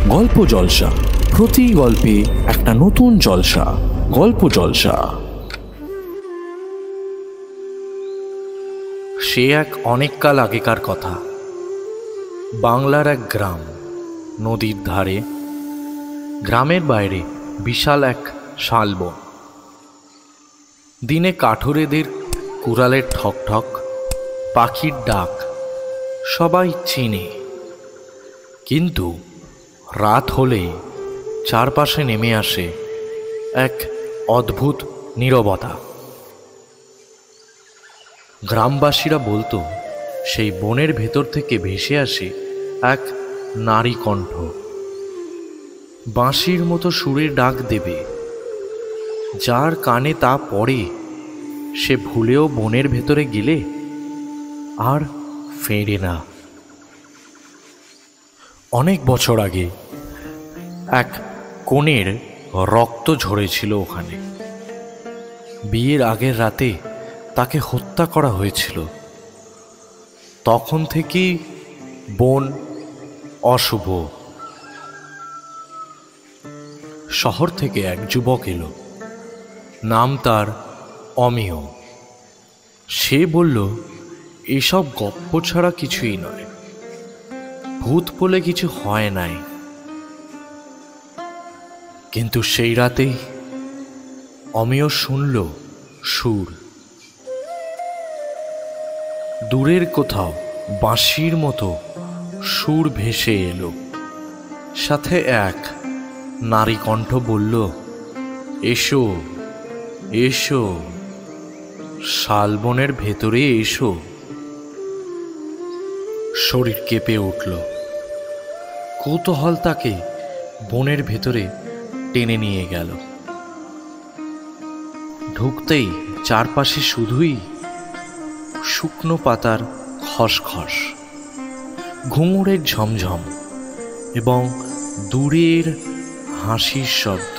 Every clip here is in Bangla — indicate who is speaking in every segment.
Speaker 1: গল্প জলসা, প্রতি গল্পে একটা নতুন জলসা। গল্প জলসা। সে এক অনেককাল আগেকার কথা। বাংলার এক গ্রাম, নদীর ধারে। গ্রামের বাইরে বিশাল এক শালবন। দিনে কাঠুরেদের কুড়ালের ঠক ঠক, পাখির ডাক সবাই চিনে, কিন্তু রাত হলে চারপাশে নেমে আসে এক অদ্ভুত নীরবতা। গ্রামবাসীরা বলতো সেই বনের ভেতর থেকে ভেসে আসে এক নারী কণ্ঠ, বাঁশির মতো সুরের ডাক দেবে। যার কানে তা পড়ে সে ভুলেও বনের ভেতরে গেলে আর ফেরে না। অনেক বছর আগে এক কনের রক্ত ঝরেছিল ওখানে। বিয়ের আগের রাতে তাকে হত্যা করা হয়েছিল। তখন থেকেই বন অশুভ। শহর থেকে এক যুবক এলো, নাম তার অমিয়। সে বলল, এসব গপ্প ছাড়া কিছুই নয়, ভূত বলে কিছু হয় নাই। কিন্তু সেই রাতেই অমিয় শুনল সুর। দূরের কোথাও বাঁশির মতো সুর ভেসে এলো। সাথে এক নারী কণ্ঠ বলল, এসো এসো, শালবনের ভেতরে এসো। শরীর কেঁপে উঠল। কৌতূহল তাকে বনের ভেতরে টেনে নিয়ে গেল। ঢুকতেই চারপাশে শুধুই শুকনো পাতার খসখস, ঘুঙুরের ঝমঝম এবং দূরের হাসির শব্দ।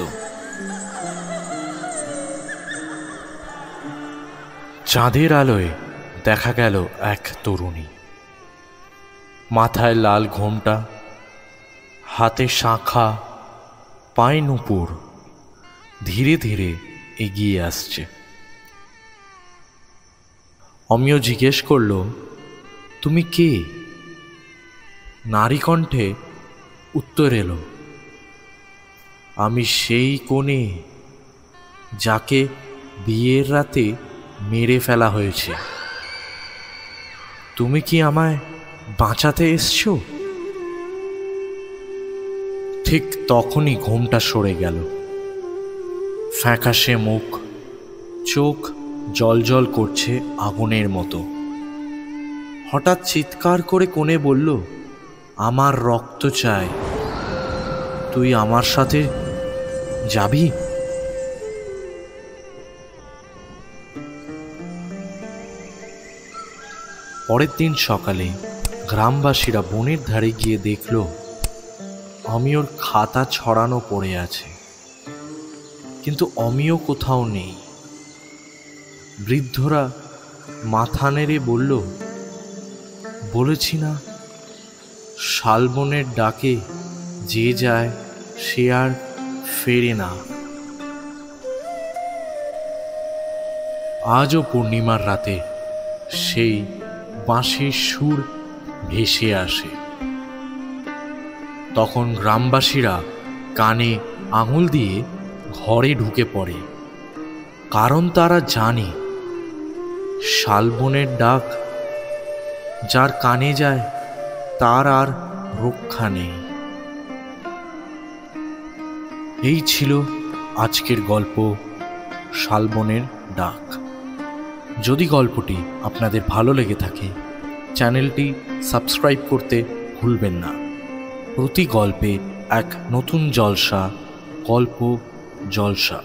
Speaker 1: চাঁদের আলোয় দেখা গেল এক তরুণী, মাথায় লাল ঘোমটা, হাতে শাঁখা, পায়ে নূপুর, ধীরে ধীরে এগিয়ে আসছে। অমিয় জিজ্ঞেস করল, তুমি কে? নারী কণ্ঠে উত্তর এলো, আমি সেই কনে যাকে বিয়ের রাতে মেরে ফেলা হয়েছে। তুমি কি আমায় বাঁচাতে এসছো? ঠিক তখনই ঘোমটা সরে গেল। ফ্যাকাশে মুখ, চোখ জলজল করছে আগুনের মতো। হঠাৎ চিৎকার করে কোণে বলল, আমার রক্ত চাই, তুই আমার সাথে যাবি? পরের দিন সকালে গ্রামবাসীরা বনের ধারে গিয়ে দেখল অমিয়র খাতা ছড়ানো পড়ে আছে, কিন্তু অমিয় কোথাও নেই। বৃদ্ধরা মাথা নেড়ে বলল, বলেছি না, শালবনের ডাকে যে যায় সে আর ফেরে না। আজও পূর্ণিমার রাতে সেই বাঁশির সুর ভেসে আসে। তখন গ্রামবাসীরা কানে আঙুল দিয়ে ঘরে ঢুকে পড়ে, কারণ তারা জানে শালবনের ডাক যার কানে যায় তার আর রক্ষা নেই। এই ছিল আজকের গল্প, শালবনের ডাক। যদি গল্পটি আপনাদের ভালো লেগে থাকে, চ্যানেলটি সাবস্ক্রাইব করতে ভুলবেন না। প্রতি গল্পে এক নতুন জলসা, গল্প জলসা।